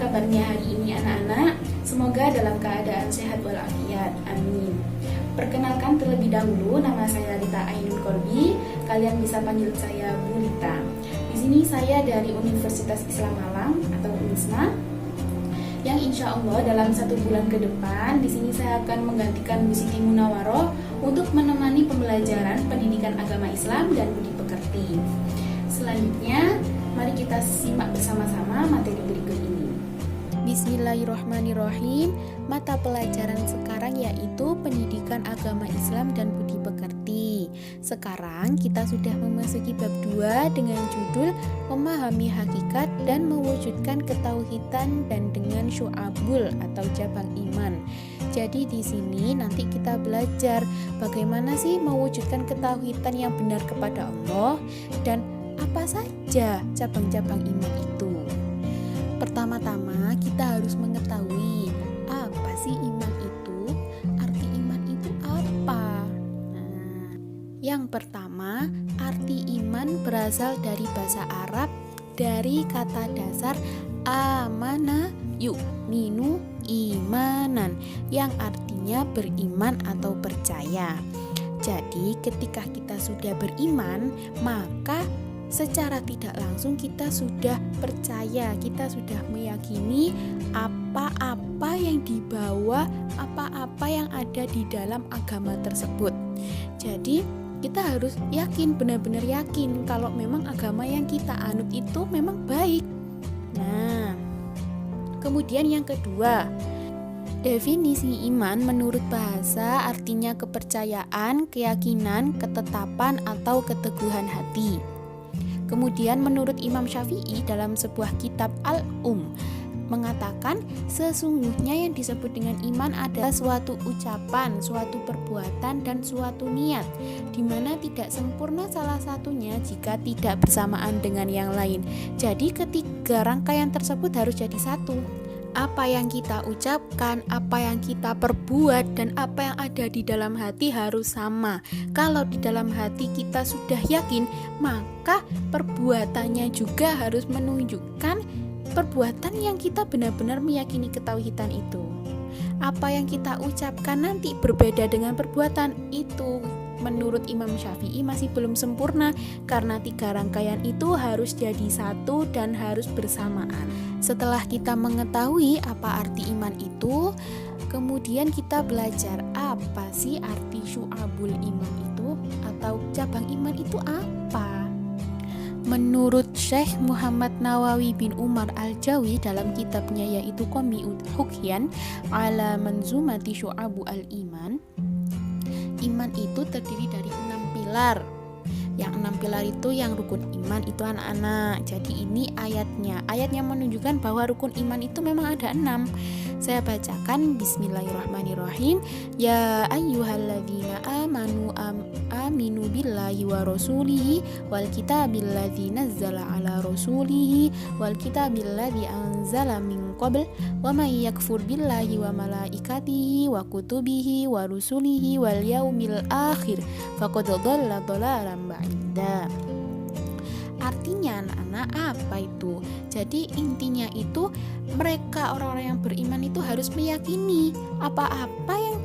kabarnya hari ini anak-anak? Semoga dalam keadaan sehat walafiat. Amin. Perkenalkan terlebih dahulu, nama saya Rita Ainun Korbi. Kalian bisa panggil saya Bu Rita. Di sini saya dari Universitas Islam Malang atau UNISMA. Yang insya Allah dalam 1 bulan ke depan di sini saya akan menggantikan Bu Siti Munawaroh untuk menemani pembelajaran pendidikan agama Islam dan budi pekerti. Selanjutnya, mari kita simak bersama-sama materi berikut ini. Bismillahirrahmanirrahim. Mata pelajaran sekarang yaitu pendidikan agama Islam dan budi pekerti. Sekarang kita sudah memasuki bab 2 dengan judul memahami hakikat dan mewujudkan ketauhidan dan dengan syu'abul atau cabang iman. Jadi di sini nanti kita belajar bagaimana sih mewujudkan ketauhidan yang benar kepada Allah dan apa saja cabang-cabang iman itu. Pertama-tama kita harus mengetahui apa sih iman itu, arti iman itu apa. Yang pertama, arti iman berasal dari bahasa Arab dari kata dasar amana yu'minu imanan yang artinya beriman atau percaya. Jadi ketika kita sudah beriman, maka secara tidak langsung kita sudah percaya, kita sudah meyakini apa-apa yang dibawa, apa-apa yang ada di dalam agama tersebut. Jadi kita harus yakin, benar-benar yakin kalau memang agama yang kita anut itu memang baik. Nah, kemudian yang kedua, definisi iman menurut bahasa artinya kepercayaan, keyakinan, ketetapan atau keteguhan hati. Kemudian menurut Imam Syafi'i dalam sebuah kitab mengatakan sesungguhnya yang disebut dengan iman adalah suatu ucapan, suatu perbuatan dan suatu niat di mana tidak sempurna salah satunya jika tidak bersamaan dengan yang lain. Jadi ketiga rangkaian tersebut harus jadi satu. Apa yang kita ucapkan, apa yang kita perbuat, dan apa yang ada di dalam hati harus sama. Kalau di dalam hati kita sudah yakin, maka perbuatannya juga harus menunjukkan perbuatan yang kita benar-benar meyakini ketauhidan itu. Apa yang kita ucapkan nanti berbeda dengan perbuatan itu, menurut Imam Syafi'i masih belum sempurna karena 3 rangkaian itu harus jadi satu dan harus bersamaan. Setelah kita mengetahui apa arti iman itu, kemudian kita belajar apa sih arti syu'abul iman itu atau cabang iman itu apa. Menurut Syekh Muhammad Nawawi bin Umar Al-Jawi dalam kitabnya yaitu Qomi'ud Hukyan ala Manzumati Syu'abu al-Iman, iman itu terdiri dari 6 pilar. Yang 6 pilar itu yang rukun iman itu anak-anak. Jadi ini ayatnya menunjukkan bahwa rukun iman itu memang ada 6. Saya bacakan, bismillahirrahmanirrahim. Ya ayyuhalladzina amanu aminu billahi wa rasulihi wal kitabil ladzi nazzala ala rasulihi wal kitabil ladzi anzala min qabl wa may yakfur billahi wa malaikatihi wa kutubihi wa rusulihi wal yaumil akhir faqad dhalla dhalalan ba'ida. Artinya anak-anak apa itu? Jadi intinya itu mereka orang-orang yang beriman itu harus meyakini apa-apa yang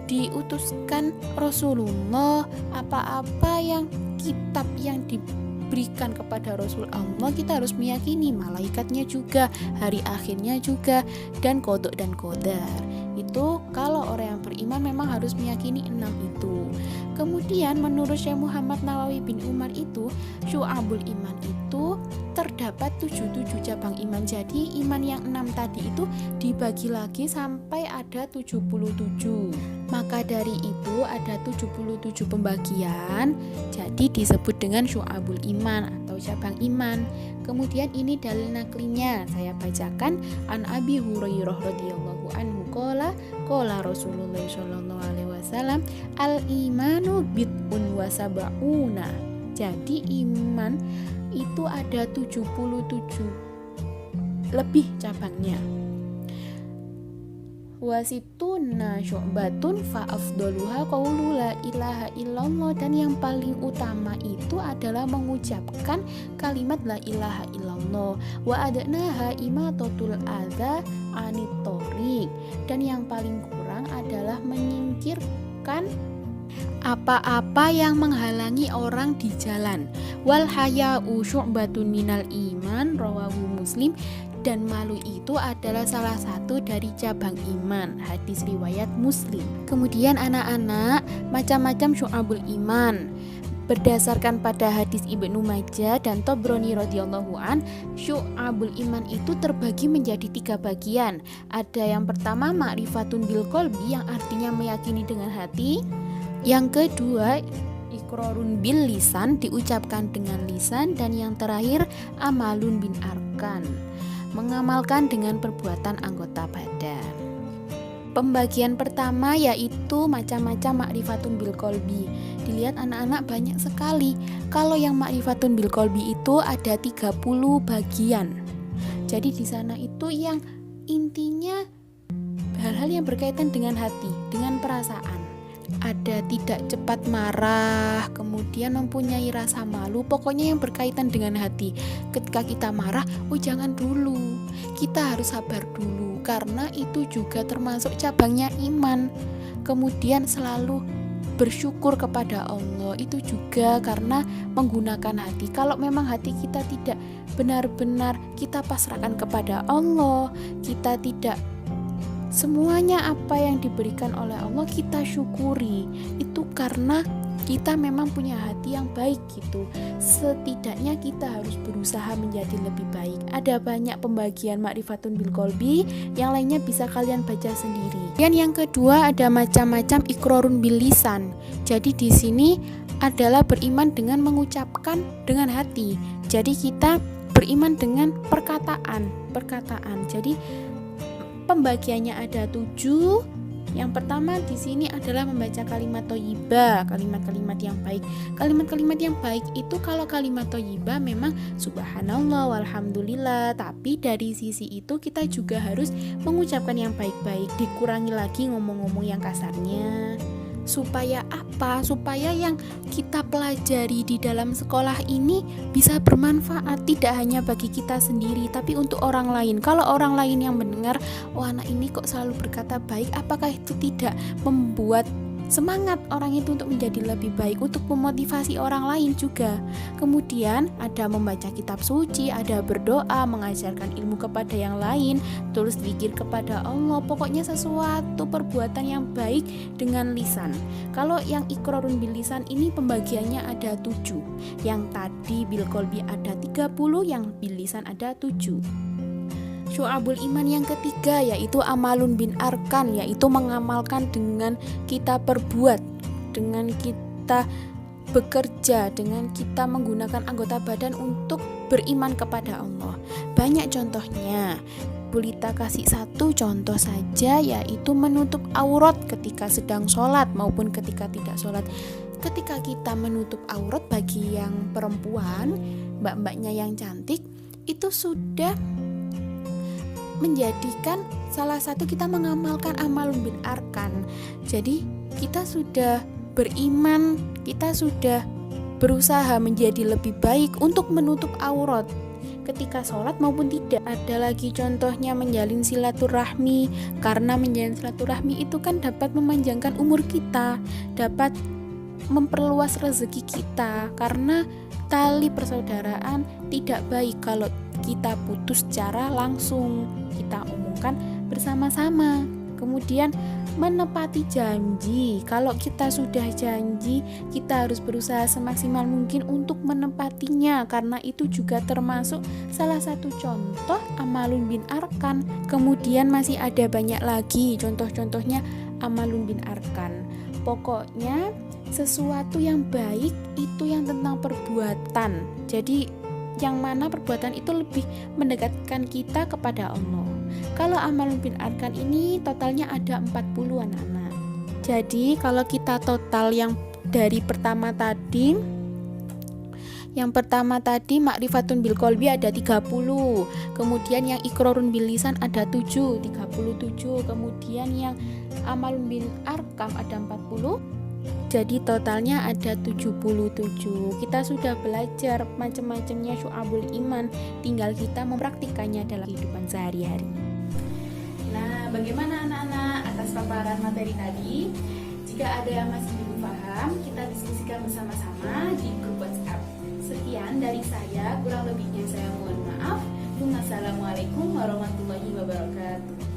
diutuskan Rasulullah, apa-apa yang kitab yang diberikan kepada Rasul Allah, kita harus meyakini malaikatnya juga, hari akhirnya juga, dan qada dan qadar. Itu kalau orang yang beriman memang harus meyakini 6 itu. Kemudian menurut Syekh Muhammad Nawawi bin Umar itu syu'abul iman itu terdapat 77 cabang iman. Jadi iman yang 6 tadi itu dibagi lagi sampai ada 77. Maka dari itu ada 77 pembagian. Jadi disebut dengan syu'abul iman atau cabang iman. Kemudian ini dalil naklinya. Saya bacakan an Abi Hurairah radhiyallahu anhu qala Rasulullah sallallahu alaihi wasallam al-imanu bid'un wa sab'una. Jadi iman itu ada 77 lebih cabangnya. Wasituna syu'batun fa afdaluha qaulu la ilaha illallah, dan yang paling utama itu adalah mengucapkan kalimat la ilaha illallah. Wa adnaha imatatul adza anit thoriq, dan yang paling kurang adalah menyingkirkan apa-apa yang menghalangi orang di jalan. Wal haya'u syu'batun minal iman, rawahu Muslim, dan malu itu adalah salah satu dari cabang iman, hadis riwayat Muslim. Kemudian anak-anak, macam-macam syu'abul iman. Berdasarkan pada hadis Ibnu Majah dan Tobroni radhiyallahu an, syu'abul iman itu terbagi menjadi 3 bagian. Ada yang pertama ma'rifatun bil qalbi, yang artinya meyakini dengan hati. Yang kedua iqrarun bil lisan, diucapkan dengan lisan. Dan yang terakhir amalun bin arkan, mengamalkan dengan perbuatan anggota badan. Pembagian pertama yaitu macam-macam ma'rifatun bil qalbi. Dilihat anak-anak banyak sekali. Kalau yang ma'rifatun bil qalbi itu ada 30 bagian. Jadi di sana itu yang intinya hal-hal yang berkaitan dengan hati, dengan perasaan. Ada tidak cepat marah, kemudian mempunyai rasa malu, pokoknya yang berkaitan dengan hati. Ketika kita marah, jangan dulu, kita harus sabar dulu, karena itu juga termasuk cabangnya iman. Kemudian selalu bersyukur kepada Allah, itu juga karena menggunakan hati. Kalau memang hati kita tidak benar-benar kita pasrahkan kepada Allah, kita tidak semuanya apa yang diberikan oleh Allah kita syukuri, itu karena kita memang punya hati yang baik gitu. Setidaknya kita harus berusaha menjadi lebih baik. Ada banyak pembagian ma'rifatun bil qalbi, yang lainnya bisa kalian baca sendiri. Dan yang kedua ada macam-macam iqrarun bil lisan. Jadi di sini adalah beriman dengan mengucapkan dengan hati. Jadi kita beriman dengan perkataan. Jadi pembagiannya ada 7. Yang pertama di sini adalah membaca kalimat thayyibah, kalimat-kalimat yang baik. Kalimat-kalimat yang baik itu kalau kalimat thayyibah memang subhanallah walhamdulillah, tapi dari sisi itu kita juga harus mengucapkan yang baik-baik, dikurangi lagi ngomong-ngomong yang kasarnya. Supaya apa? Supaya yang kita pelajari di dalam sekolah ini bisa bermanfaat, tidak hanya bagi kita sendiri tapi untuk orang lain. Kalau orang lain yang mendengar, anak ini kok selalu berkata baik, apakah itu tidak membuat semangat orang itu untuk menjadi lebih baik, untuk memotivasi orang lain juga. Kemudian ada membaca kitab suci, ada berdoa, mengajarkan ilmu kepada yang lain, terus zikir kepada Allah. Pokoknya sesuatu perbuatan yang baik dengan lisan. Kalau yang iqrarun bil lisan ini pembagiannya ada 7. Yang tadi bil qalbi ada 30, yang bil lisan ada 7. Syu'abul iman yang ketiga yaitu amalun bin arkan, yaitu mengamalkan dengan kita perbuat, dengan kita bekerja, dengan kita menggunakan anggota badan untuk beriman kepada Allah. Banyak contohnya. Bulita kasih 1 contoh saja, yaitu menutup aurat ketika sedang sholat maupun ketika tidak sholat. Ketika kita menutup aurat bagi yang perempuan, mbak-mbaknya yang cantik, itu sudah menjadikan salah satu kita mengamalkan amalun bin arkan. Jadi kita sudah beriman, kita sudah berusaha menjadi lebih baik untuk menutup aurat ketika sholat maupun tidak. Ada lagi contohnya menjalin silaturahmi, karena menjalin silaturahmi itu kan dapat memanjangkan umur kita, dapat memperluas rezeki kita, karena tali persaudaraan tidak baik kalau kita putus secara langsung, kita umumkan bersama-sama. Kemudian menepati janji. Kalau kita sudah janji, kita harus berusaha semaksimal mungkin untuk menepatinya, karena itu juga termasuk salah satu contoh amalun bin arkan. Kemudian masih ada banyak lagi contoh-contohnya amalun bin arkan. Pokoknya sesuatu yang baik itu yang tentang perbuatan. Jadi yang mana perbuatan itu lebih mendekatkan kita kepada Allah. Kalau amalun bin arkan ini totalnya ada 40 anak-anak. Jadi kalau kita total yang dari pertama tadi, Yang pertama tadi ma'rifatun bil qalbi ada 30. Kemudian yang iqrarun bil lisan ada 7, 37. Kemudian yang amalun bil arkam ada 40. Jadi totalnya ada 77. Kita sudah belajar macam-macamnya syu'abul iman, tinggal kita mempraktikannya dalam kehidupan sehari-hari. Nah, bagaimana anak-anak atas paparan materi tadi? Jika ada yang masih belum paham, kita diskusikan bersama-sama di grup WhatsApp. Sekian dari saya, kurang lebihnya saya mohon maaf. Wassalamualaikum warahmatullahi wabarakatuh.